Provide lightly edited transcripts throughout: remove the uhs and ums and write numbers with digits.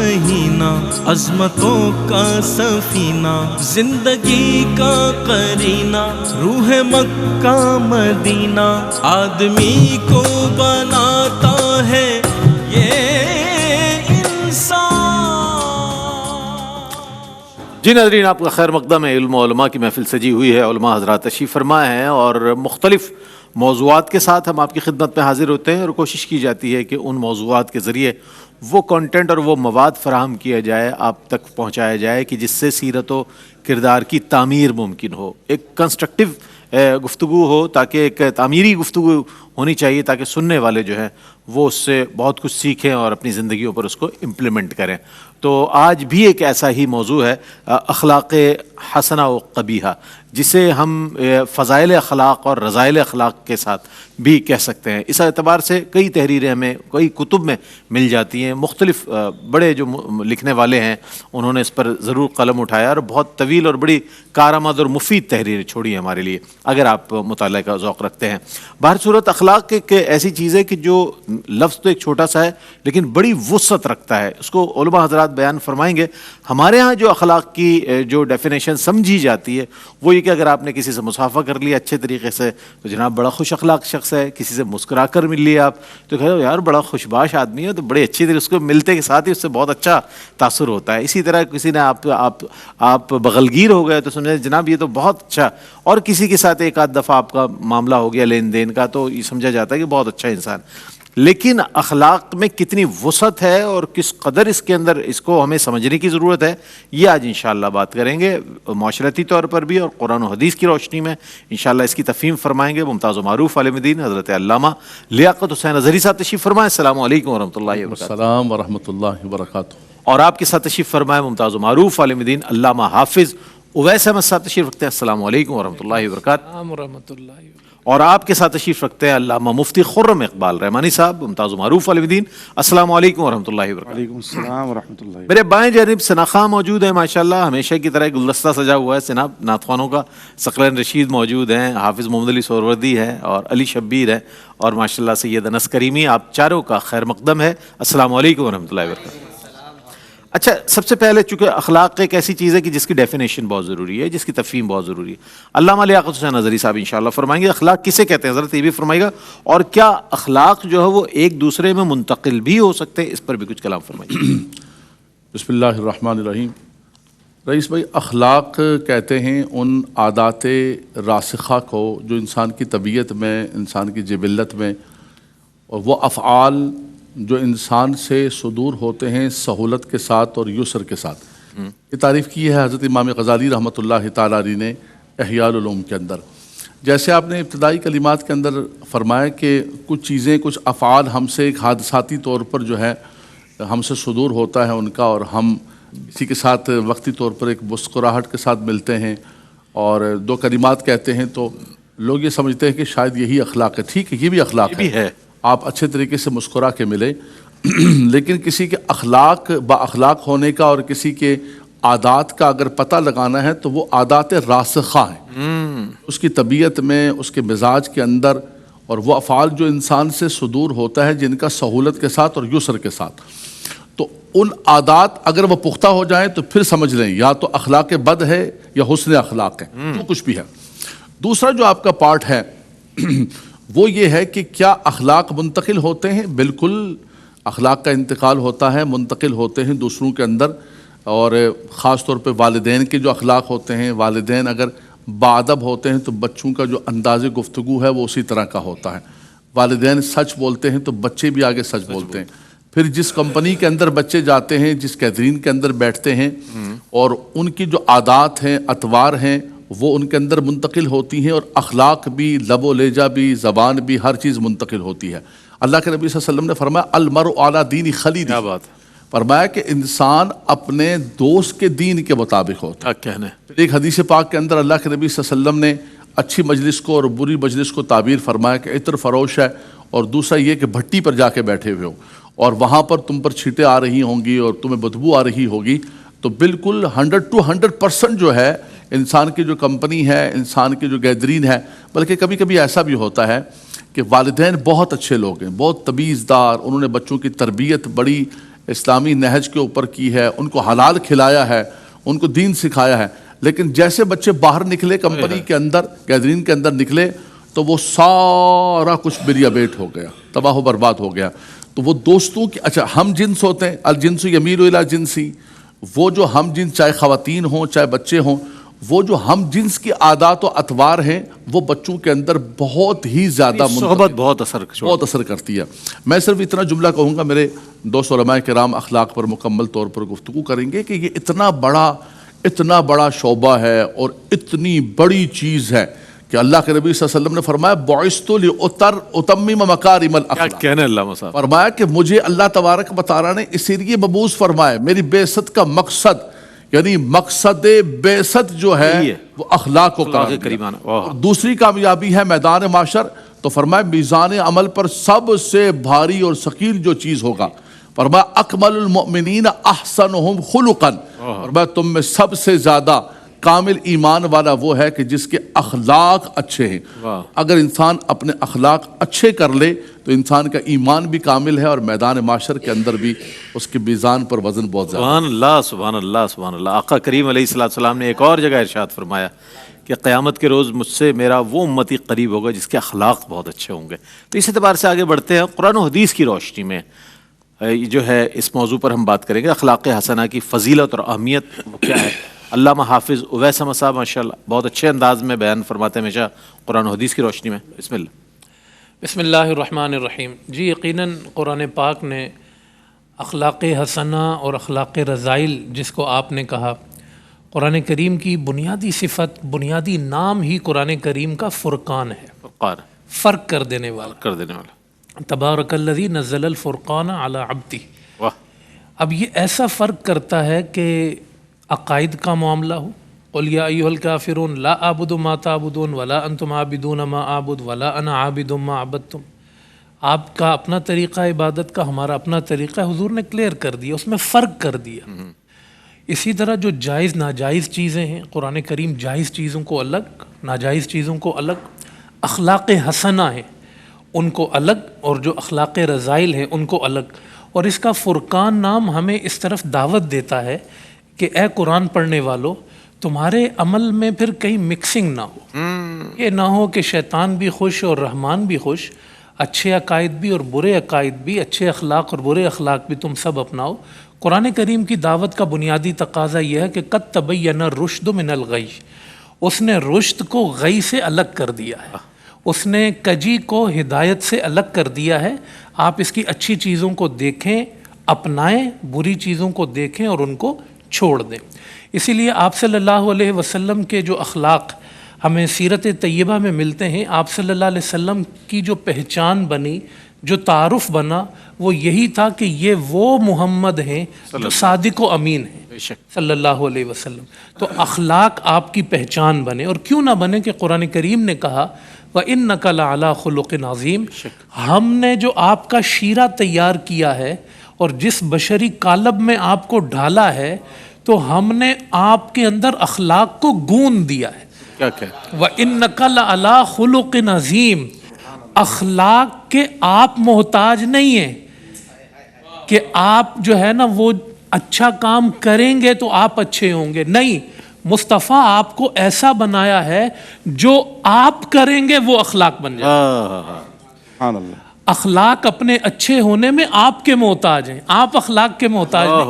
مہینہ، عظمتوں کا سفینہ، زندگی کا قرینہ، روح مکہ مدینہ، آدمی کو بناتا ہے یہ انسان۔ جی ناظرین، آپ کا خیر مقدم ہے۔ علم و علماء کی محفل سجی ہوئی ہے، علماء حضرات تشریف فرما ہیں اور مختلف موضوعات کے ساتھ ہم آپ کی خدمت میں حاضر ہوتے ہیں، اور کوشش کی جاتی ہے کہ ان موضوعات کے ذریعے وہ کنٹینٹ اور وہ مواد فراہم کیا جائے، آپ تک پہنچایا جائے کہ جس سے سیرت و کردار کی تعمیر ممکن ہو، ایک کنسٹرکٹیو گفتگو ہو، تاکہ ایک تعمیری گفتگو ہونی چاہیے، تاکہ سننے والے جو ہیں وہ اس سے بہت کچھ سیکھیں اور اپنی زندگیوں پر اس کو امپلیمنٹ کریں۔ تو آج بھی ایک ایسا ہی موضوع ہے، اخلاق حسنہ و قبیحہ، جسے ہم فضائل اخلاق اور رذائل اخلاق کے ساتھ بھی کہہ سکتے ہیں۔ اس اعتبار سے کئی تحریریں ہمیں کئی کتب میں مل جاتی ہیں، مختلف بڑے جو لکھنے والے ہیں انہوں نے اس پر ضرور قلم اٹھایا اور بہت طویل اور بڑی کارآمد اور مفید تحریریں چھوڑی ہیں ہمارے لیے، اگر آپ مطالعہ کا ذوق رکھتے ہیں۔ بہر صورت اخلاق ایک ایسی چیز ہے کہ جو لفظ تو ایک چھوٹا سا ہے لیکن بڑی وسعت رکھتا ہے، اس کو علماء حضرات بیان فرمائیں گے۔ ہمارے ہاں جو اخلاق کی جو ڈیفینیشن سمجھی جاتی ہے وہ یہ کہ اگر آپ نے کسی سے مصافحہ کر لیا اچھے طریقے سے تو جناب بڑا خوش اخلاق شخص ہے، کسی سے مسکرا کر مل لیا آپ تو کہو یار بڑا خوشباش آدمی ہے، تو بڑے اچھی طرح اس کو ملتے کے ساتھ ہی اس سے بہت اچھا تاثر ہوتا ہے۔ اسی طرح کسی نے آپ بغلگیر ہو گئے تو سمجھے جناب یہ تو بہت اچھا، اور کسی کے ساتھ ایک آدھ دفعہ آپ کا معاملہ ہو گیا لین دین کا تو یہ سمجھا جاتا ہے کہ بہت اچھا انسان۔ لیکن اخلاق میں کتنی وسعت ہے اور کس قدر اس کے اندر اس کو ہمیں سمجھنے کی ضرورت ہے، یہ آج انشاءاللہ بات کریں گے، معاشرتی طور پر بھی اور قرآن و حدیث کی روشنی میں انشاءاللہ اس کی تفہیم فرمائیں گے۔ ممتاز و معروف عالم دین حضرت علامہ لیاقت حسین اظہری صاحب تشریف فرمائیں۔ السلام علیکم ورحمۃ اللہ وبرکاتہ۔ السلام ورحمۃ اللہ وبرکاتہ۔ اور آپ کے ساتھ تشریف فرمائیں ممتاز و معروف عالم دین علامہ حافظ اویس احمد صاحب تشریف رکھتے ہیں۔ السلام علیکم ورحمۃ اللہ وبرکاتہ۔ اور آپ کے ساتھ تشریف رکھتے ہیں علامہ مفتی خرم اقبال رحمانی صاحب ممتاز و معروف عالم دین۔ السلام علیکم ورحمۃ اللہ وبرکاتہ۔ وعلیکم السلام ورحمۃ اللہ۔ میرے بائیں جانب ثنا خاں موجود ہیں، ماشاءاللہ ہمیشہ کی طرح گلدستہ سجا ہوا ہے جناب نعت خوانوں کا۔ ثقلین رشید موجود ہیں، حافظ محمد علی سہروردی ہیں اور علی شبیر ہیں، اور ماشاءاللہ سید انس کریمی، آپ چاروں کا خیر مقدم ہے۔ السلام علیکم ورحمۃ اللہ وبرکاتہ۔ اچھا، سب سے پہلے چونکہ اخلاق ایک ایسی چیز ہے کہ جس کی ڈیفینیشن بہت ضروری ہے، جس کی تفہیم بہت ضروری ہے، علامہ لیاقت حسین اظہری صاحب انشاءاللہ فرمائیں گے اخلاق کسے کہتے ہیں، حضرت یہ بھی فرمائے گا، اور کیا اخلاق جو ہے وہ ایک دوسرے میں منتقل بھی ہو سکتے ہیں، اس پر بھی کچھ کلام فرمائیے۔ بسم اللہ الرحمن الرحیم۔ رئیس بھائی، اخلاق کہتے ہیں ان عادات راسخہ کو جو انسان کی طبیعت میں، انسان کی جبلت میں، اور وہ افعال جو انسان سے صدور ہوتے ہیں سہولت کے ساتھ اور یسر کے ساتھ۔ یہ تعریف کی ہے حضرت امام غزالی رحمۃ اللہ تعالیٰ علیہ نے احیاء العلوم کے اندر۔ جیسے آپ نے ابتدائی کلمات کے اندر فرمایا کہ کچھ چیزیں، کچھ افعال ہم سے ایک حادثاتی طور پر جو ہے ہم سے صدور ہوتا ہے ان کا، اور ہم کسی کے ساتھ وقتی طور پر ایک مسکراہٹ کے ساتھ ملتے ہیں اور دو کلمات کہتے ہیں تو لوگ یہ سمجھتے ہیں کہ شاید یہی اخلاق ہے۔ ٹھیک ہے، یہ بھی اخلاق ہے، آپ اچھے طریقے سے مسکرا کے ملے، لیکن کسی کے اخلاق با اخلاق ہونے کا اور کسی کے عادات کا اگر پتہ لگانا ہے تو وہ عادات راسخہ ہیں، اس کی طبیعت میں، اس کے مزاج کے اندر، اور وہ افعال جو انسان سے صدور ہوتا ہے جن کا سہولت کے ساتھ اور یسر کے ساتھ، تو ان عادات اگر وہ پختہ ہو جائیں تو پھر سمجھ لیں یا تو اخلاق بد ہے یا حسن اخلاق ہے، جو کچھ بھی ہے۔ دوسرا جو آپ کا پارٹ ہے وہ یہ ہے کہ کیا اخلاق منتقل ہوتے ہیں؟ بالکل، اخلاق کا انتقال ہوتا ہے، منتقل ہوتے ہیں دوسروں کے اندر، اور خاص طور پہ والدین کے جو اخلاق ہوتے ہیں، والدین اگر باادب ہوتے ہیں تو بچوں کا جو انداز گفتگو ہے وہ اسی طرح کا ہوتا ہے۔ والدین سچ بولتے ہیں تو بچے بھی آگے سچ بولتے ہیں۔ پھر جس کمپنی کے اندر بچے جاتے ہیں، جس گیدرین کے اندر بیٹھتے ہیں، اور ان کی جو عادات ہیں، اطوار ہیں، وہ ان کے اندر منتقل ہوتی ہیں، اور اخلاق بھی، لب و لہجہ بھی، زبان بھی، ہر چیز منتقل ہوتی ہے۔ اللہ کے نبی صلی اللہ علیہ وسلم نے فرمایا المرء علی دین خلیلہ، کیا بات ہے، فرمایا کہ انسان اپنے دوست کے دین کے مطابق ہوتا ہے۔ کیا کہنا ہے۔ ایک حدیث پاک کے اندر اللہ کے نبی صلی اللہ علیہ وسلم نے اچھی مجلس کو اور بری مجلس کو تعبیر فرمایا کہ عطر فروش ہے، اور دوسرا یہ کہ بھٹی پر جا کے بیٹھے ہوئے ہو اور وہاں پر تم پر چھینٹیں آ رہی ہوں گی اور تمہیں بدبو آ رہی ہوگی، تو بالکل 100% جو ہے انسان کی جو کمپنی ہے، انسان کی جو گیدرین ہے، بلکہ کبھی کبھی ایسا بھی ہوتا ہے کہ والدین بہت اچھے لوگ ہیں، بہت تمیز دار، انہوں نے بچوں کی تربیت بڑی اسلامی نہج کے اوپر کی ہے، ان کو حلال کھلایا ہے، ان کو دین سکھایا ہے، لیکن جیسے بچے باہر نکلے کمپنی کے اندر، گیدرین کے اندر نکلے تو وہ سارا کچھ بریا بیٹ ہو گیا، تباہ و برباد ہو گیا. تو وہ دوستوں کی اچھا ہم جنس ہوتے ہیں، الجنس یمیل الی جنسی، وہ جو ہم جنس چاہے خواتین ہوں چاہے بچے ہوں، وہ جو ہم جنس کی عادات و اطوار ہیں وہ بچوں کے اندر بہت ہی زیادہ صحبت بہت اثر کرتی ہے. میں صرف اتنا جملہ کہوں گا، میرے دوست علماء کرام اخلاق پر مکمل طور پر گفتگو کریں گے کہ یہ اتنا بڑا شعبہ ہے اور اتنی بڑی چیز ہے کہ اللہ کے نبی صلی اللہ علیہ وسلم نے فرمایا بعثت لأتمم مکارم الاخلاق. کیا کہنے اللہ مسا، فرمایا کہ مجھے اللہ تبارک و تعالیٰ نے اسی لیے مبعوث فرمایا، میری بعثت کا مقصد یعنی مقصد بعثت جو ہے وہ اخلاق کو قرار دیا. اور دوسری کامیابی ہے میدان معاشر، تو فرمایا میزان عمل پر سب سے بھاری اور ثقیل جو چیز ہوگا، فرمایا اکمل المؤمنین احسنہم خلقا، فرمایا تم میں سب سے زیادہ کامل ایمان والا وہ ہے کہ جس کے اخلاق اچھے ہیں. اگر انسان اپنے اخلاق اچھے کر لے تو انسان کا ایمان بھی کامل ہے اور میدان معاشر کے اندر بھی اس کے میزان پر وزن بہت زیادہ. سبحان اللہ سبحان اللہ سبحان اللہ. آقا کریم علیہ السلام نے ایک اور جگہ ارشاد فرمایا کہ قیامت کے روز مجھ سے میرا وہ امتی قریب ہوگا جس کے اخلاق بہت اچھے ہوں گے. تو اس اعتبار سے آگے بڑھتے ہیں، قرآن و حدیث کی روشنی میں جو ہے اس موضوع پر ہم بات کریں گے، اخلاق حسنہ کی فضیلت اور اہمیت وہ کیا ہے. علامہ حافظ اویس احمد صاحب ماشاءاللہ بہت اچھے انداز میں بیان فرماتے ہیں ہمیشہ قرآن و حدیث کی روشنی میں. بسم اللہ. بسم اللہ الرحمن الرحیم. جی یقیناً قرآن پاک نے اخلاق حسنہ اور اخلاق رذائل جس کو آپ نے کہا، قرآن کریم کی بنیادی صفت، بنیادی نام ہی قرآن کریم کا فرقان ہے، فرق کر دینے والا. تبارک الذی نزل الفرقان علی عبدہ. اب یہ ایسا فرق کرتا ہے کہ عقائد کا معاملہ ہو، قل یا ایھا الکافرون لا اعبد ما تعبدون ولا انتم عابدون ما اعبد ولا انا عابد ما عبدتم. آپ کا اپنا طریقہ عبادت کا، ہمارا اپنا طریقہ، حضور نے کلیئر کر دیا، اس میں فرق کر دیا. اسی طرح جو جائز ناجائز چیزیں ہیں، قرآن کریم جائز چیزوں کو الگ، ناجائز چیزوں کو الگ، اخلاق حسنہ ہیں ان کو الگ، اور جو اخلاق رذائل ہیں ان کو الگ. اور اس کا فرقان نام ہمیں اس طرف دعوت دیتا ہے کہ اے قرآن پڑھنے والو، تمہارے عمل میں پھر کہیں مکسنگ نہ ہو. یہ نہ ہو کہ شیطان بھی خوش اور رحمان بھی خوش، اچھے عقائد بھی اور برے عقائد بھی، اچھے اخلاق اور برے اخلاق بھی تم سب اپناؤ. قرآن کریم کی دعوت کا بنیادی تقاضا یہ ہے کہ قد تبین الرشد من الغی. اس نے رشد کو غی سے الگ کر دیا ہے، اس نے کجی کو ہدایت سے الگ کر دیا ہے. آپ اس کی اچھی چیزوں کو دیکھیں، اپنائیں، بری چیزوں کو دیکھیں اور ان کو چھوڑ دیں. اسی لیے آپ صلی اللہ علیہ وسلم کے جو اخلاق ہمیں سیرت طیبہ میں ملتے ہیں، آپ صلی اللہ علیہ وسلم کی جو پہچان بنی، جو تعارف بنا، وہ یہی تھا کہ یہ وہ محمد ہیں جو صادق و امین ہیں صلی اللہ علیہ وسلم. تو اخلاق آپ کی پہچان بنے، اور کیوں نہ بنے کہ قرآن کریم نے کہا وَإِنَّكَ لَعَلَىٰ خُلُقٍ عَظِيمٍ. ہم نے جو آپ کا شیرہ تیار کیا ہے اور جس بشری قالب میں آپ کو ڈھالا ہے، تو ہم نے آپ کے اندر اخلاق کو گون دیا ہے. وَإِنَّكَ لَعَلَىٰ خُلُقٍ عَظِيمٍ. اخلاق کے آپ محتاج نہیں ہیں کہ آپ جو ہے نا وہ اچھا کام کریں گے تو آپ اچھے ہوں گے. نہیں، مصطفیٰ آپ کو ایسا بنایا ہے جو آپ کریں گے وہ اخلاق بن جائے. اخلاق اپنے اچھے ہونے میں آپ کے محتاج ہیں، آپ اخلاق کے محتاج نہیں.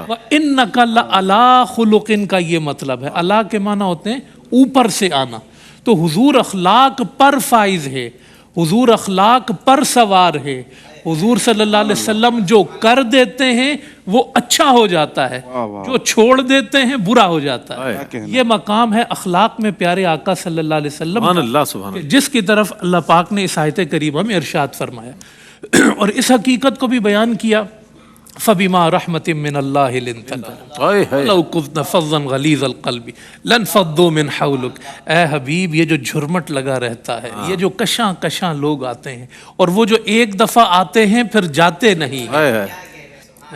وَإِنَّكَ لَعَلَىٰ خُلُقٍ کا یہ مطلب ہے. اللہ کے معنی ہوتے ہیں اوپر سے آنا. تو حضور اخلاق پر فائز ہے، حضور اخلاق پر سوار ہے. حضور صلی اللہ علیہ وسلم جو کر دیتے ہیں وہ اچھا ہو جاتا ہے، جو چھوڑ دیتے ہیں برا ہو جاتا ہے. یہ مقام ہے اخلاق میں پیارے آقا صلی اللہ علیہ وسلم، جس کی طرف اللہ پاک نے اس آیت کریمہ میں ارشاد فرمایا اور اس حقیقت کو بھی بیان کیا. فَبِمَا رَحْمَةٍ مِّنَ اللَّهِ لِنْتَ لَهُمْ وَلَوْ كُنْتَ فَظًّا غَلِيظَ الْقَلْبِ لَانفَضُّوا مِنْ حَوْلِكَ. اے حبیب، یہ جو جھرمٹ لگا رہتا ہے، یہ جو کشاں کشاں لوگ آتے ہیں اور وہ جو ایک دفعہ آتے ہیں پھر جاتے نہیں ہیں،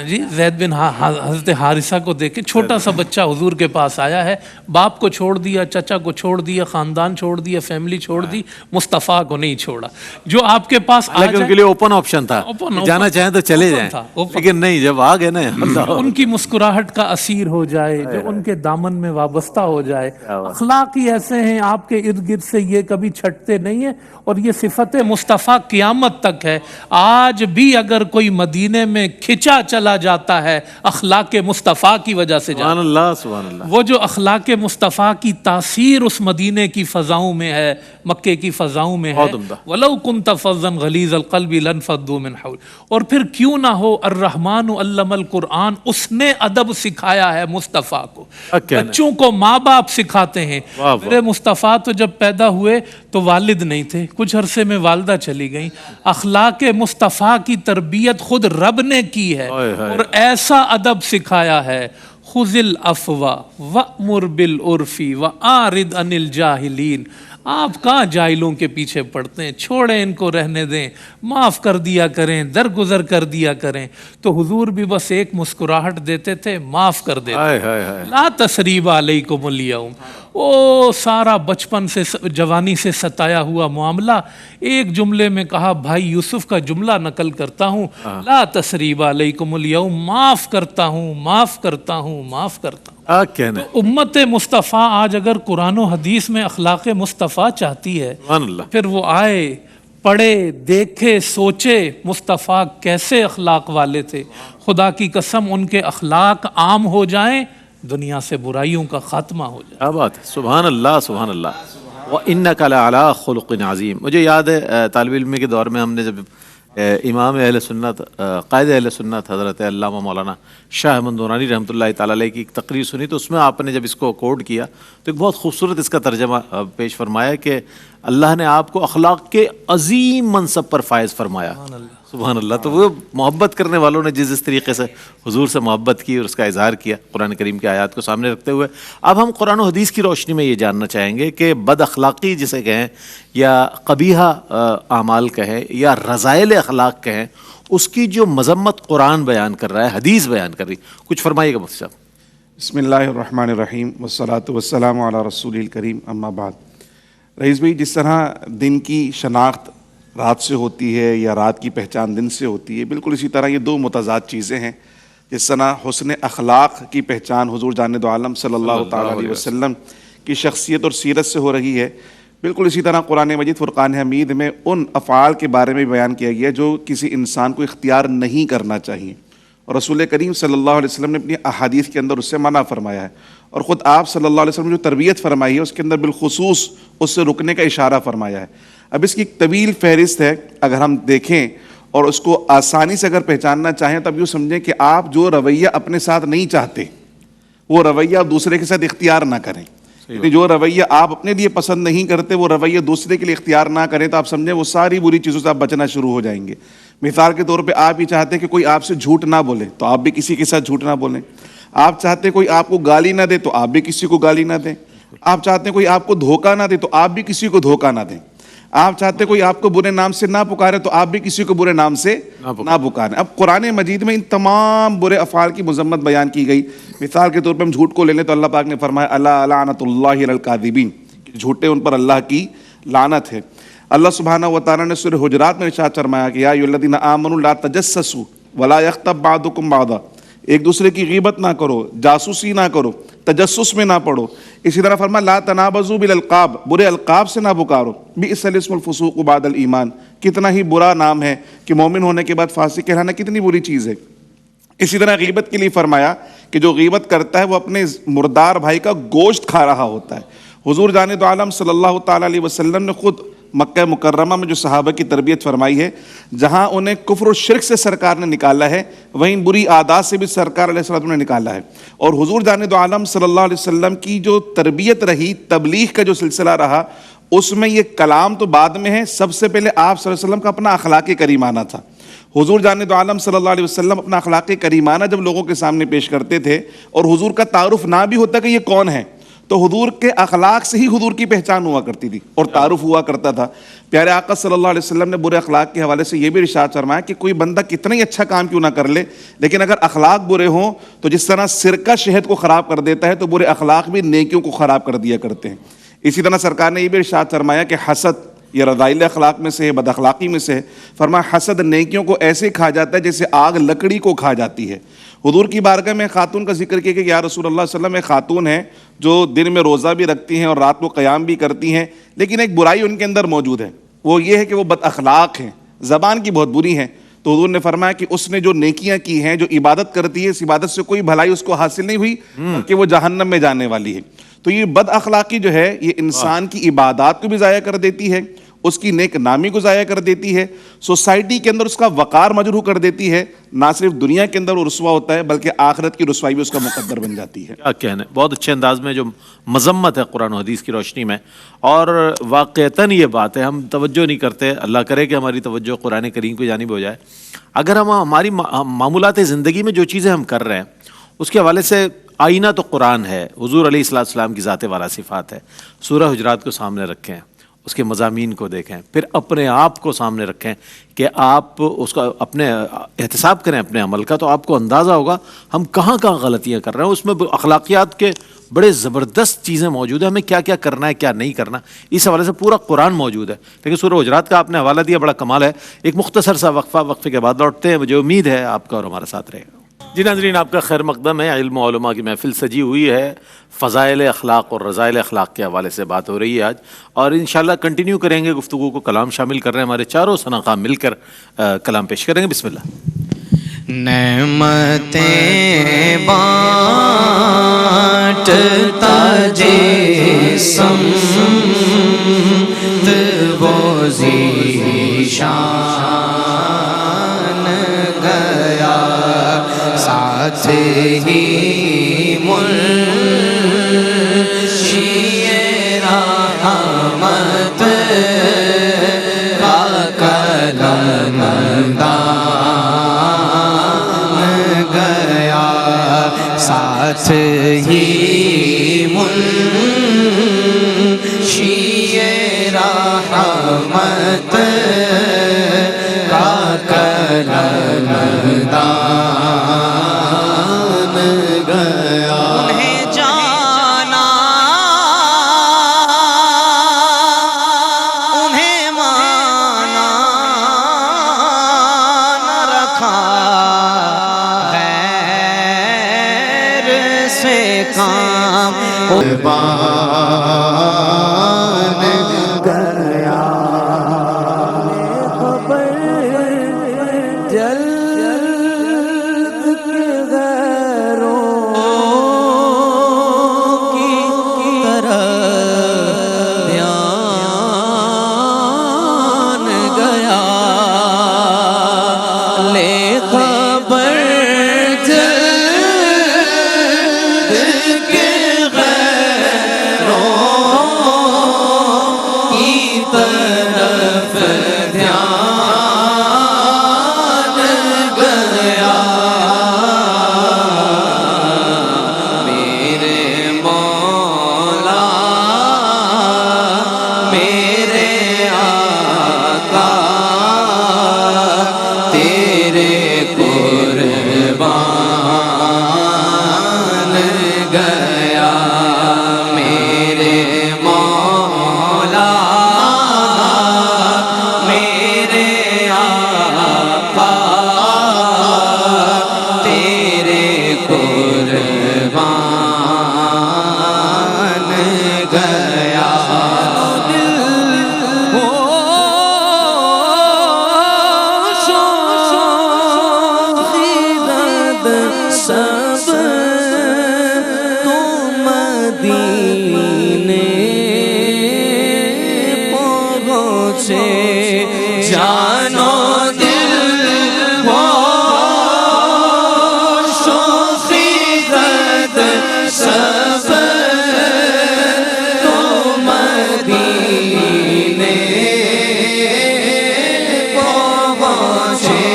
جی زید بن حضرت حارثہ کو دیکھیں، چھوٹا سا بچہ حضور کے پاس آیا ہے، باپ کو چھوڑ دیا، چچا کو چھوڑ دیا، خاندان چھوڑ دیا، فیملی چھوڑ دی، مصطفیٰ کو نہیں چھوڑا. جو آپ کے پاس آ لیکن ان کے لیے اوپن آپشن تھا، جانا چاہیں تو چلے جائیں، لیکن نہیں، جب آ گئے نا ان کی مسکراہٹ کا اسیر ہو جائے، جو ان کے دامن میں وابستہ ہو جائے. اخلاق ہی ایسے ہیں، آپ کے ارد گرد سے یہ کبھی چھٹتے نہیں ہیں، اور یہ صفت مصطفیٰ قیامت تک ہے. آج بھی اگر کوئی مدینے میں کھچا چلا جاتا ہے اخلاق مصطفیٰ کی وجہ سے سبحان اللہ سبحان اللہ. وہ جو اخلاق مصطفیٰ کی تاثیر اس مدینے کی فضاؤں میں ہے، مکے کی فضاؤں میں ہے. وَلَوْ كُنْتَ فَظًّا غَلِيظَ الْقَلْبِ لَانفَضُّوا مِنْ حَوْلِكَ. اور پھر کیوں نہ ہو، الرحمن علم القرآن، اس نے ادب سکھایا ہے مصطفیٰ کو. بچوں کو ماں باپ سکھاتے ہیں. میرے مصطفیٰ تو جب پیدا ہوئے تو والد نہیں تھے، کچھ عرصے میں والدہ چلی گئیں. اخلاق مصطفیٰ کی تربیت خود رب نے کی ہے اور ایسا ادب سکھایا ہے. خذ العفو وامر بالعرف واعرض عن الجاہلین. آپ کہاں جاہلوں کے پیچھے پڑتے ہیں، چھوڑیں ان کو، رہنے دیں، معاف کر دیا کریں، درگزر کر دیا کریں. تو حضور بھی بس ایک مسکراہٹ دیتے تھے، معاف کر دیتے. لا تثریب علیکم الیوم. وہ سارا بچپن سے جوانی سے ستایا ہوا معاملہ ایک جملے میں کہا. بھائی یوسف کا جملہ نقل کرتا ہوں، لا تثریب علیکم الیوم، معاف کرتا ہوں، معاف کرتا ہوں، معاف کرتا ہوں. تو امت مصطفیٰ آج اگر قرآن و حدیث میں اخلاق مصطفیٰ چاہتی ہے، پھر وہ آئے، پڑھے، دیکھے، سوچے مصطفیٰ کیسے اخلاق والے تھے. خدا کی قسم ان کے اخلاق عام ہو جائیں، دنیا سے برائیوں کا خاتمہ ہو جائے. کیا بات ہے، سبحان اللہ سبحان اللہ. وَإِنَّكَ لَعَلَىٰ خُلُقٍ عَظِيمٍ. مجھے یاد ہے طالب علم کے دور میں ہم نے جب امام اہل سنت، قائد اہل سنت حضرت علامہ مولانا شاہ احمد نورانی رحمۃ اللہ تعالیٰ علیہ کی ایک تقریر سنی، تو اس میں آپ نے جب اس کو کوڈ کیا تو ایک بہت خوبصورت اس کا ترجمہ پیش فرمایا کہ اللہ نے آپ کو اخلاق کے عظیم منصب پر فائز فرمایا. سبحان اللہ. تو وہ محبت کرنے والوں نے جس طریقے سے حضور سے محبت کی اور اس کا اظہار کیا قرآن کریم کی آیات کو سامنے رکھتے ہوئے، اب ہم قرآن و حدیث کی روشنی میں یہ جاننا چاہیں گے کہ بد اخلاقی جسے کہیں یا قبیحہ اعمال کہیں یا رذائل اخلاق کہیں، اس کی جو مذمت قرآن بیان کر رہا ہے، حدیث بیان کر رہی، کچھ فرمائیے گا مفتی صاحب. بسم اللہ الرحمن الرحیم والصلاۃ والسلام علی رسول الکریم، اما بعد. رئیس بھائی، جس طرح دن کی شناخت رات سے ہوتی ہے یا رات کی پہچان دن سے ہوتی ہے، بالکل اسی طرح یہ دو متضاد چیزیں ہیں. جس طرح حسن اخلاق کی پہچان حضور جان دو عالم صلی اللہ تعالیٰ علیہ وسلم کی شخصیت اور سیرت سے ہو رہی ہے، بالکل اسی طرح قرآن مجید فرقان حمید میں ان افعال کے بارے میں بیان کیا گیا جو کسی انسان کو اختیار نہیں کرنا چاہیے، اور رسول کریم صلی اللہ علیہ وسلم نے اپنی احادیث کے اندر اس سے منع فرمایا ہے. اور خود آپ صلی اللہ علیہ وسلم نے جو تربیت فرمائی ہے اس کے اندر بالخصوص اس سے رکنے کا اشارہ فرمایا ہے. اب اس کی ایک طویل فہرست ہے، اگر ہم دیکھیں اور اس کو آسانی سے اگر پہچاننا چاہیں تو اب یوں سمجھیں کہ آپ جو رویہ اپنے ساتھ نہیں چاہتے وہ رویہ آپ دوسرے کے ساتھ اختیار نہ کریں. جو رویہ آپ اپنے لیے پسند نہیں کرتے وہ رویہ دوسرے کے لیے اختیار نہ کریں تو آپ سمجھیں وہ ساری بری چیزوں سے آپ بچنا شروع ہو جائیں گے. مثال کے طور پہ آپ ہی چاہتے کہ کوئی آپ سے جھوٹ نہ بولے تو آپ بھی کسی کے ساتھ جھوٹ نہ بولیں. آپ چاہتے کوئی آپ کو گالی نہ دے تو آپ بھی کسی کو گالی نہ دیں. آپ چاہتے ہیں کوئی آپ کو دھوکہ نہ دے تو آپ بھی کسی کو دھوکہ نہ دیں. آپ چاہتے کوئی آپ کو برے نام سے نہ پکارے تو آپ بھی کسی کو برے نام سے نہ پکاریں. اب قرآن مجید میں ان تمام برے افعال کی مذمت بیان کی گئی. مثال کے طور پہ ہم جھوٹ کو لے لیں تو اللہ پاک نے فرمایا الا لعنت اللہ علی الکاذبین، جھوٹے ان پر اللہ کی لعنت ہے. اللہ سبحانہ و تعالیٰ نے سورہ حجرات میں ارشاد فرمایا کہ یا ایھا الذین آمنوا لا تجسسوا ولا یغتب بعضکم بعضا، ایک دوسرے کی غیبت نہ کرو، جاسوسی نہ کرو، تجسس میں نہ پڑو. اسی طرح فرمایا لا تنابزوا بالالقاب، برے القاب سے نہ پکارو. بئس الاسم الفسوق بعد الایمان، کتنا ہی برا نام ہے کہ مومن ہونے کے بعد فاسق کہلانا کتنی بری چیز ہے. اسی طرح غیبت کے لیے فرمایا کہ جو غیبت کرتا ہے وہ اپنے مردار بھائی کا گوشت کھا رہا ہوتا ہے. حضور جان دو عالم صلی اللہ تعالیٰ علیہ وسلم نے خود مکہ مکرمہ میں جو صحابہ کی تربیت فرمائی ہے، جہاں انہیں کفر و شرک سے سرکار نے نکالا ہے وہیں بری عادات سے بھی سرکار علیہ السلام نے نکالا ہے. اور حضور جان دو عالم صلی اللہ علیہ وسلم کی جو تربیت رہی، تبلیغ کا جو سلسلہ رہا، اس میں یہ کلام تو بعد میں ہے، سب سے پہلے آپ صلی اللہ علیہ وسلم کا اپنا اخلاق کریمانہ تھا. حضور جان دو عالم صلی اللہ علیہ وسلم اپنا اخلاق کریمانہ جب لوگوں کے سامنے پیش کرتے تھے اور حضور کا تعارف نہ بھی ہوتا کہ یہ کون ہے تو حضور کے اخلاق سے ہی حضور کی پہچان ہوا کرتی تھی اور تعارف ہوا کرتا تھا. پیارے آقا صلی اللہ علیہ وسلم نے برے اخلاق کے حوالے سے یہ بھی ارشاد فرمایا کہ کوئی بندہ کتنا ہی اچھا کام کیوں نہ کر لے، لیکن اگر اخلاق برے ہوں تو جس طرح سرکہ شہد کو خراب کر دیتا ہے تو برے اخلاق بھی نیکیوں کو خراب کر دیا کرتے ہیں. اسی طرح سرکار نے یہ بھی ارشاد فرمایا کہ حسد یہ رذائل اخلاق میں سے ہے، بد اخلاقی میں سے ہے. فرمایا حسد نیکیوں کو ایسے کھا جاتا ہے جیسے آگ لکڑی کو کھا جاتی ہے. حضور کی بارگاہ میں خاتون کا ذکر کیا کہ یا رسول اللہ صلی اللہ علیہ وسلم ایک خاتون ہے جو دن میں روزہ بھی رکھتی ہیں اور رات کو قیام بھی کرتی ہیں، لیکن ایک برائی ان کے اندر موجود ہے، وہ یہ ہے کہ وہ بد اخلاق ہیں، زبان کی بہت بری ہیں. تو حضور نے فرمایا کہ اس نے جو نیکیاں کی ہیں، جو عبادت کرتی ہے، اس عبادت سے کوئی بھلائی اس کو حاصل نہیں ہوئی کہ وہ جہنم میں جانے والی ہے. تو یہ بد اخلاقی جو ہے یہ انسان کی عبادات کو بھی ضائع کر دیتی ہے، اس کی نیک نامی کو ضائع کر دیتی ہے، سوسائٹی کے اندر اس کا وقار مجروح کر دیتی ہے. نہ صرف دنیا کے اندر وہ رسوا ہوتا ہے بلکہ آخرت کی رسوائی بھی اس کا مقدر بن جاتی ہے. کیا کہنا ہے، بہت اچھے انداز میں جو مذمت ہے قرآن و حدیث کی روشنی میں، اور واقعتاً یہ بات ہے ہم توجہ نہیں کرتے. اللہ کرے کہ ہماری توجہ قرآن کریم کی جانب ہو جائے. اگر ہم ہماری معمولات زندگی میں جو چیزیں ہم کر رہے ہیں اس کے حوالے سے آئینہ تو قرآن ہے، حضور علیہ السلام کی ذات والا صفات ہے. سورہ حجرات کو سامنے رکھیں، اس کے مضامین کو دیکھیں، پھر اپنے آپ کو سامنے رکھیں کہ آپ اس کا اپنے احتساب کریں اپنے عمل کا، تو آپ کو اندازہ ہوگا ہم کہاں کہاں غلطیاں کر رہے ہیں. اس میں اخلاقیات کے بڑے زبردست چیزیں موجود ہیں، ہمیں کیا کیا کرنا ہے کیا نہیں کرنا، اس حوالے سے پورا قرآن موجود ہے. لیکن سورہ حجرات کا آپ نے حوالہ دیا، بڑا کمال ہے. ایک مختصر سا وقفے کے بعد لوٹتے ہیں. مجھے امید ہے آپ کا اور ہمارا ساتھ رہے گا. جی ناظرین، آپ کا خیر مقدم ہے. علم و علماء کی محفل سجی ہوئی ہے. فضائل اخلاق اور رذائل اخلاق کے حوالے سے بات ہو رہی ہے آج، اور انشاءاللہ کنٹینیو کریں گے گفتگو کو. کلام شامل کر رہے ہیں ہمارے چاروں ثناء مل کر کلام پیش کریں گے. بسم اللہ. نعمتیں بانٹتا جسم وہ ذیشان گیا، ساتھ ہی منشی رحمت کا قلم ساتھ ہی منشی رحمت کا قلم دان گیا. انہیں جانا انہیں مانا نہ رکھا، کام قربان گیا. خبر جلد کے غیروں کی طرح دھیان گیا. لے خبر جانو دل وہ شوخی زد سب تو مدینے پہنچے.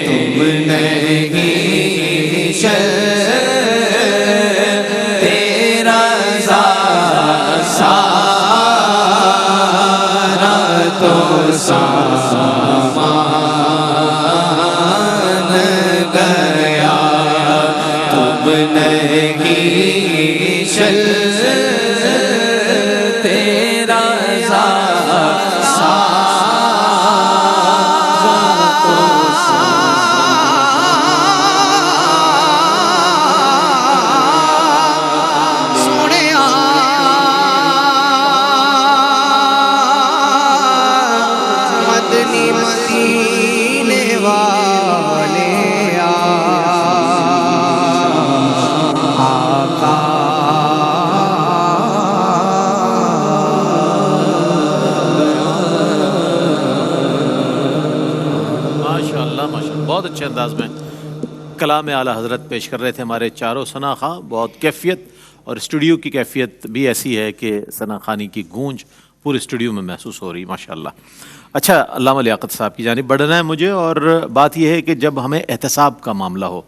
تم نہیں چل نہیں چل تیرا مدینے والے ماشاء اللہ ماشاء اللہ، بہت اچھے انداز میں کلام اعلیٰ حضرت پیش کر رہے تھے ہمارے چاروں ثنا خواں. بہت کیفیت، اور اسٹوڈیو کی کیفیت بھی ایسی ہے کہ ثنا خوانی کی گونج پورے اسٹوڈیو میں محسوس ہو رہی ماشاء اللہ. اچھا، علامہ لیاقت صاحب کی جانب بڑھنا ہے مجھے، اور بات یہ ہے کہ جب ہمیں احتساب کا معاملہ ہو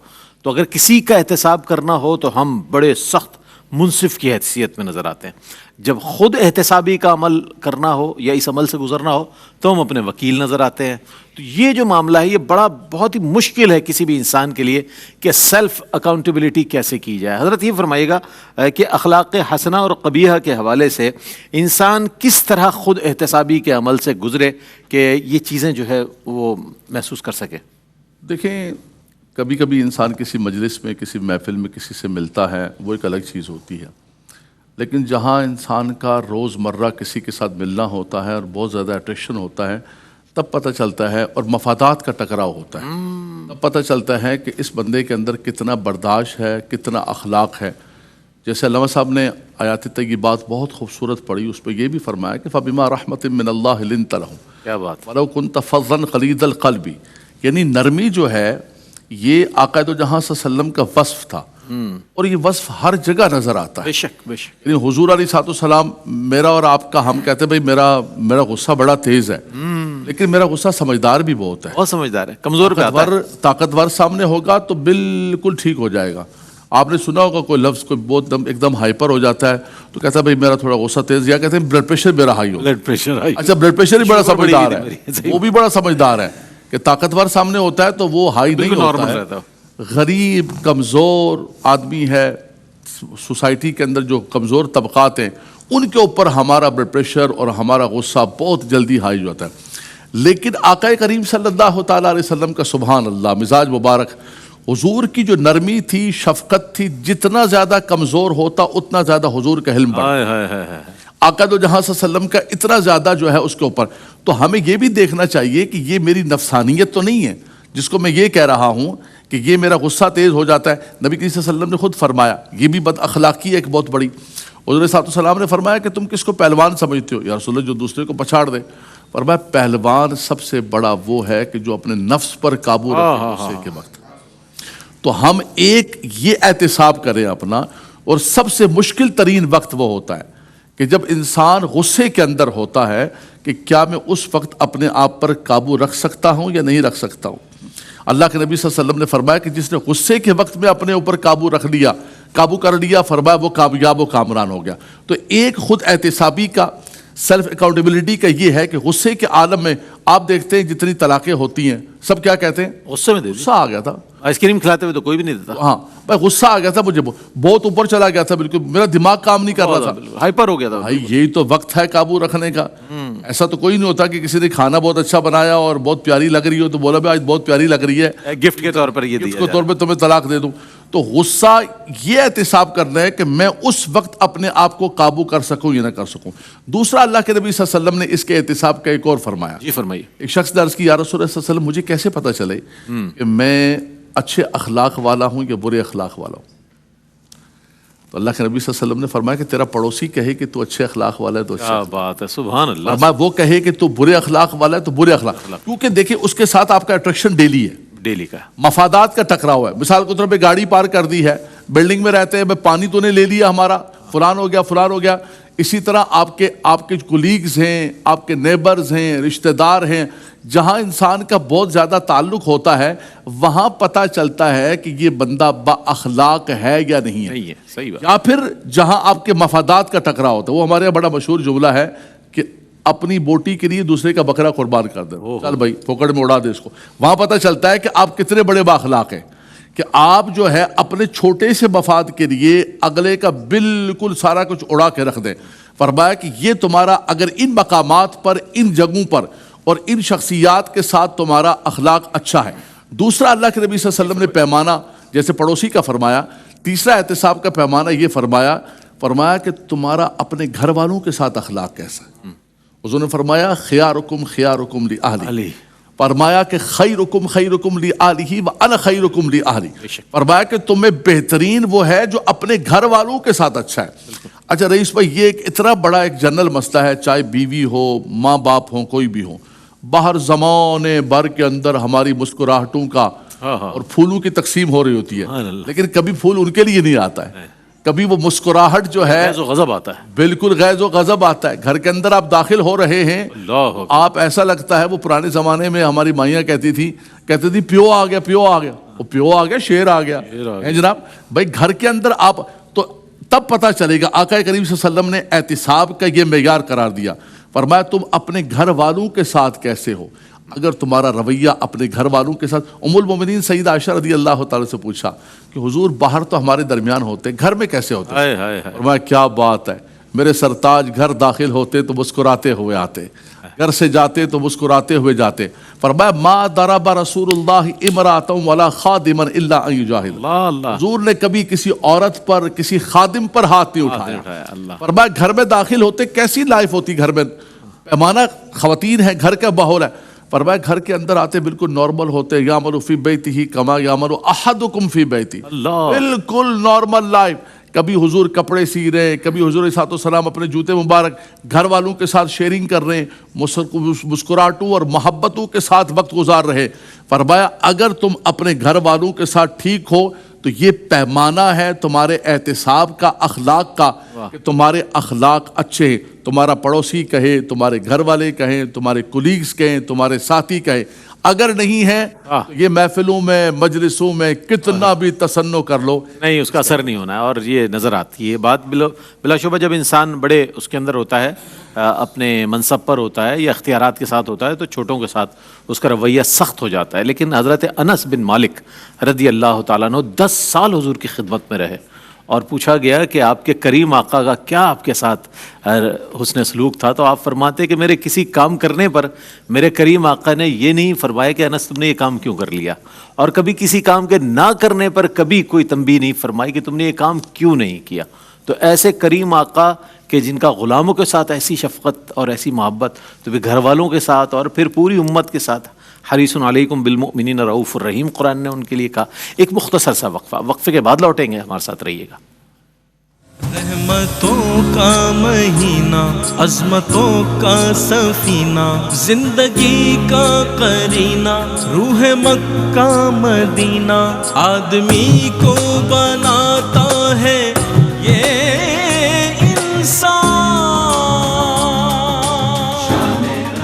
تو اگر کسی کا احتساب کرنا ہو تو ہم بڑے سخت منصف کی حیثیت میں نظر آتے ہیں. جب خود احتسابی کا عمل کرنا ہو یا اس عمل سے گزرنا ہو تو ہم اپنے وکیل نظر آتے ہیں. تو یہ جو معاملہ ہے یہ بہت ہی مشکل ہے کسی بھی انسان کے لیے کہ سیلف اکاؤنٹیبلٹی کیسے کی جائے. حضرت یہ فرمائیے گا کہ اخلاق حسنہ اور قبیحہ کے حوالے سے انسان کس طرح خود احتسابی کے عمل سے گزرے کہ یہ چیزیں جو ہے وہ محسوس کر سکے. دیکھیں، کبھی کبھی انسان کسی مجلس میں، کسی محفل میں کسی سے ملتا ہے، وہ ایک الگ چیز ہوتی ہے. لیکن جہاں انسان کا روز مرہ کسی کے ساتھ ملنا ہوتا ہے اور بہت زیادہ اٹریکشن ہوتا ہے، تب پتہ چلتا ہے، اور مفادات کا ٹکراؤ ہوتا ہے، تب پتہ چلتا ہے کہ اس بندے کے اندر کتنا برداشت ہے، کتنا اخلاق ہے. جیسے علامہ صاحب نے آیات طیبات بہت خوبصورت پڑھی، اس پہ یہ بھی فرمایا کہ فَبِمَا رَحْمَةٍ مِّنَ اللَّهِ لِنْتَ لَهُمْ کیا بات. وَلَوْ كُنْتَ فَظًّا غَلِيظَ الْقَلْبِ. یعنی نرمی جو ہے یہ آقا دو جہاں صلی اللہ علیہ وسلم کا وصف تھا، اور یہ وصف ہر جگہ نظر آتا ہے. بے شک بے شک. یعنی حضور علیہ الصلوۃ والسلام، میرا اور آپ کا، ہم کہتے ہیں بھائی میرا غصہ بڑا تیز ہے، لیکن میرا غصہ سمجھدار بھی بہت ہے. بہت سمجھدار ہے، کمزور پہ آتا ہے. طاقتور سامنے ہوگا تو بالکل ٹھیک ہو جائے گا. آپ نے سنا ہوگا کوئی لفظ کوئی بہت ایک دم ہائپر ہو جاتا ہے تو کہتا ہے بھائی میرا تھوڑا غصہ تیز، یا کہتے ہیں بلڈ پریشر میرا ہائی ہو. Blood pressure high. اچھا، بلڈ پریشر ہی بڑا شوگر بڑی سمجھدار ہوئی تھی ہے، میری. وہ بھی بڑا سمجھدار ہے کہ طاقتور سامنے ہوتا ہے تو وہ ہائی نہیں بالکل ہوتا نارمل ہے. رہتا ہے. غریب کمزور آدمی ہے، سوسائٹی کے اندر جو کمزور طبقات ہیں ان کے اوپر ہمارا بلڈ پریشر اور ہمارا غصہ بہت جلدی ہائی ہوتا ہے. لیکن آقا کریم صلی اللہ تعالیٰ علیہ وسلم کا سبحان اللہ مزاج مبارک، حضور کی جو نرمی تھی، شفقت تھی، جتنا زیادہ کمزور ہوتا اتنا زیادہ حضور کا حلم بڑھتا. آقا دو جہاں صلی اللہ علیہ وسلم کا اتنا زیادہ جو ہے اس کے اوپر. تو ہمیں یہ بھی دیکھنا چاہیے کہ یہ میری نفسانیت تو نہیں ہے جس کو میں یہ کہہ رہا ہوں کہ یہ میرا غصہ تیز ہو جاتا ہے. نبی کریم صلی اللہ علیہ وسلم نے خود فرمایا، یہ بھی بد اخلاقی ہے ایک بہت بڑی. حضور صلی اللہ علیہ وسلم نے فرمایا کہ تم کس کو پہلوان سمجھتے ہو؟ یا رسول اللہ جو دوسرے کو پچھاڑ دے. فرمایا پہلوان سب سے بڑا وہ ہے کہ جو اپنے نفس پر قابو رکھے غصے کے وقت. تو ہم ایک یہ احتساب کریں اپنا، اور سب سے مشکل ترین وقت وہ ہوتا ہے کہ جب انسان غصے کے اندر ہوتا ہے کہ کیا میں اس وقت اپنے آپ پر قابو رکھ سکتا ہوں یا نہیں رکھ سکتا ہوں. اللہ کے نبی صلی اللہ علیہ وسلم نے فرمایا کہ جس نے غصے کے وقت میں اپنے اوپر قابو رکھ لیا، قابو کر لیا، فرمایا وہ کامیاب و کامران ہو گیا. تو ایک خود احتسابی کا، سیلف اکاؤنٹیبلٹی کا یہ ہے کہ غصے کے عالم میں آپ دیکھتے ہیں جتنی طلاقیں ہوتی ہیں سب کیا کہتے ہیں؟ غصے میں دے دی. غصہ آ گیا تھا. آئس کریم کھلاتے ہوئے تو کوئی بھی نہیں دیتا. ہاں بھائی غصہ آ گیا تھا، مجھے بہت اوپر چلا گیا تھا، بالکل میرا دماغ کام نہیں کر رہا تھا. ہائپر ہو گیا تھا. بھائی یہی تو وقت ہے قابو رکھنے کا. ایسا تو کوئی نہیں ہوتا کہ کسی نے کھانا بہت اچھا بنایا اور بہت پیاری لگ رہی ہو تو بولا بھائی آج بہت پیاری لگ رہی ہے، گفٹ کے طور پر یہ گفٹ دیا کے طور پہ تمہیں طلاق دے دوں. تو غصہ یہ احتساب کرنا ہے کہ میں اس وقت اپنے آپ کو قابو کر سکوں یا نہ کر سکوں. دوسرا، اللہ کے نبی صلی اللہ علیہ وسلم نے اس کے احتساب کا ایک اور فرمایا. جی فرمائیے. ایک شخص نے عرض کی یا رسول اللہ صلی اللہ علیہ وسلم مجھے کیسے پتہ چلے کہ میں اچھے اخلاق والا ہوں یا برے اخلاق والا ہوں؟ تو اللہ کے نبی صلی اللہ علیہ وسلم نے فرمایا کہ تیرا پڑوسی کہے کہ تو اچھے اخلاق والا ہے تو کیا بات ہے، سبحان اللہ. فرمایا وہ کہے کہ تو برے اخلاق والا ہے تو برے اخلاق. کیونکہ دیکھیں اس کے ساتھ آپ کا اٹریکشن ڈیلی ہے، ڈیلی کا مفادات کا ٹکراؤ ہے. مثال کے طور پہ گاڑی پار کر دی ہے، بلڈنگ میں رہتے ہیں، میں پانی تو نے لے لیا ہمارا، فلان ہو گیا فلان ہو گیا. اسی طرح آپ کے کولیگز ہیں، آپ کے نیبرز ہیں، رشتہ دار ہیں، جہاں انسان کا بہت زیادہ تعلق ہوتا ہے وہاں پتہ چلتا ہے کہ یہ بندہ با اخلاق ہے یا نہیں ہے. نہیں ہے، صحیح بات. یا پھر جہاں آپ کے مفادات کا ٹکراؤ ہوتا ہے، وہ ہمارے یہاں بڑا مشہور جملہ ہے کہ اپنی بوٹی کے لیے دوسرے کا بکرا قربان کر دے. چل بھائی پھوکڑ میں اڑا دے اس کو. وہاں پتہ چلتا ہے کہ آپ کتنے بڑے با اخلاق ہیں. کہ آپ جو ہے اپنے چھوٹے سے مفاد کے لیے اگلے کا بالکل سارا کچھ اڑا کے رکھ دیں. فرمایا کہ یہ تمہارا اگر ان مقامات پر، ان جگہوں پر اور ان شخصیات کے ساتھ تمہارا اخلاق اچھا ہے. دوسرا اللہ کے نبی صلی اللہ علیہ وسلم نے پیمانہ جیسے پڑوسی کا فرمایا. تیسرا احتساب کا پیمانہ یہ فرمایا کہ تمہارا اپنے گھر والوں کے ساتھ اخلاق کیسا ہے. حضور نے فرمایا خیارکم خیارکم لأہلی، فرمایا کہ خیرکم خیرکم لأہلہ وانا خیرکم لأہلی، فرمایا کہ تمہیں بہترین وہ ہے جو اپنے گھر والوں کے ساتھ اچھا ہے. اچھا رئیس بھائی، یہ ایک اتنا بڑا ایک جنرل مسئلہ ہے، چاہے بیوی ہو، ماں باپ ہوں، کوئی بھی ہو. باہر زمانے بھر کے اندر ہماری مسکراہٹوں کا اور پھولوں کی تقسیم ہو رہی ہوتی ہے، لیکن کبھی پھول ان کے لیے نہیں آتا ہے. کبھی وہ مسکراہٹ جو ہے غیظ و غضب آتا ہے، بالکل غیظ و غضب آتا ہے. گھر کے اندر آپ داخل ہو رہے ہیں، آپ ایسا لگتا ہے، وہ پرانے زمانے میں ہماری مائیاں کہتی تھی پیو آ گیا، پیو آ گیا، وہ پیو آ گیا، شیر آ گیا ہے جناب. بھائی گھر کے اندر آپ تو تب پتہ چلے گا. آقا کریم صلی اللہ علیہ وسلم نے احتساب کا یہ معیار قرار دیا. فرمایا تم اپنے گھر والوں کے ساتھ کیسے ہو. اگر تمہارا رویہ اپنے گھر والوں کے ساتھ، ام المومنین سیدہ عائشہ رضی اللہ تعالیٰ سے پوچھا کہ حضور باہر تو ہمارے درمیان ہوتے، گھر میں کیسے ہوتے؟ فرمایا کیا بات ہے، میرے سرتاج گھر داخل ہوتے تو مسکراتے ہوئے آتے، گھر سے جاتے تو مسکراتے ہوئے جاتے. فرمایا ما ضرب رسول اللہ امرأۃ ولا خادما الا ان یجاہد، حضور نے کبھی کسی عورت پر، کسی خادم پر ہاتھ نہیں اٹھایا. فرمایا گھر میں داخل ہوتے کیسی لائف ہوتی گھر میں، پیمانہ خواتین ہے، گھر کا ماحول ہے. فرمایا گھر کے اندر آتے بالکل نارمل ہوتے، یعمل فی بیتہ کما یعمل احدکم فی بیتہ، بالکل نارمل لائف. کبھی حضور کپڑے سی رہے، کبھی حضور علیہ السلام اپنے جوتے مبارک گھر والوں کے ساتھ شیئرنگ کر رہے ہیں، مسکراہٹوں اور محبتوں کے ساتھ وقت گزار رہے. فرمایا اگر تم اپنے گھر والوں کے ساتھ ٹھیک ہو تو یہ پیمانہ ہے تمہارے احتساب کا، اخلاق کا، کہ تمہارے اخلاق اچھے ہیں. تمہارا پڑوسی کہے، تمہارے گھر والے کہیں، تمہارے کولیگز کہیں، تمہارے ساتھی کہیں. اگر نہیں ہے یہ محفلوں میں، مجلسوں میں کتنا بھی تسنو کر لو، نہیں اس کا اثر نہیں ہونا ہے. اور یہ نظر آتی ہے بات بلا شبہ جب انسان بڑے اس کے اندر ہوتا ہے، اپنے منصب پر ہوتا ہے یا اختیارات کے ساتھ ہوتا ہے، تو چھوٹوں کے ساتھ اس کا رویہ سخت ہو جاتا ہے. لیکن حضرت انس بن مالک رضی اللہ تعالیٰ عنہ 10 سال حضور کی خدمت میں رہے، اور پوچھا گیا کہ آپ کے کریم آقا کا کیا آپ کے ساتھ حسن سلوک تھا، تو آپ فرماتے کہ میرے کسی کام کرنے پر میرے کریم آقا نے یہ نہیں فرمایا کہ انس تم نے یہ کام کیوں کر لیا، اور کبھی کسی کام کے نہ کرنے پر کبھی کوئی تنبیہ نہیں فرمائی کہ تم نے یہ کام کیوں نہیں کیا. تو ایسے کریم آقا کہ جن کا غلاموں کے ساتھ ایسی شفقت اور ایسی محبت، تو بھی گھر والوں کے ساتھ اور پھر پوری امت کے ساتھ حریص علیکم بالمؤمنین رؤوف الرحیم قرآن نے ان کے لیے کہا. ایک مختصر سا وقفے کے بعد لوٹیں گے، ہمارے ساتھ رہیے گا. رحمتوں کا مہینہ، عظمتوں کا سفینہ، زندگی کا قرینہ، روح مکہ مدینہ، آدمی کو